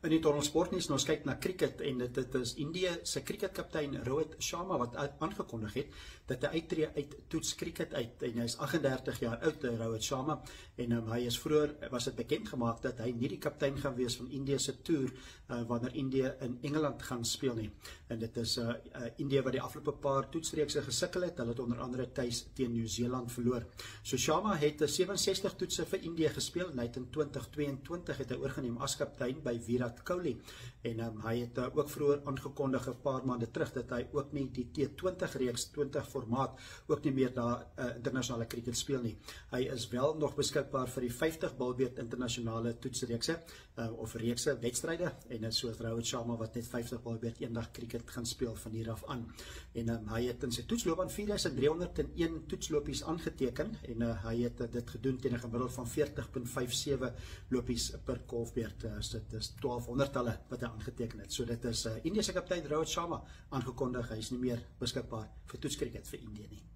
In die tondelsportnuus, ons kyk na cricket en dit is Indië se cricketkaptein Rohit Sharma wat aangekondig het dat hy uittreë uit toets cricket uit en hy is 38 jaar oud, Rohit Sharma, en hy is vroeër was dit bekend gemaak dat hy nie die kaptein gaan wees van Indië se toer wanneer Indië in Engeland gaan speel nie. En dit is Indië wat die afgelope paar toetsreekse gesukkel het, hulle het onder andere tuis teen Nieu-Seeland verloor. So Sharma het 67 toetse vir Indië gespeel en hy het in 2022 het hy oorgeneem as kaptein by Virat Kohli, en hy het ook vroeër aangekondig 'n paar maande terug dat hy ook nie die T20 reeks 20 formaat ook nie meer daar internasionale cricket speel nie. Hy is wel nog beskikbaar vir die 50 bilbeerd internasionale toetsreekse of reekse wedstryde, en so Rohit Sharma wat net 50 bilbeerd eendag cricket gaan speel van hier af aan. En hy het in sy toetsloopbaan 4301 toetslopies aangeteken en hy het dit gedoen teen 'n gemiddeld van 40.57 lopies per golfbeerd. Dit is 1200-talle wat hy aangeteken het. So dit is Indië se kaptein Rohit Sharma aangekondig, hy is nie meer beskikbaar vir toetskriket vir Indië nie.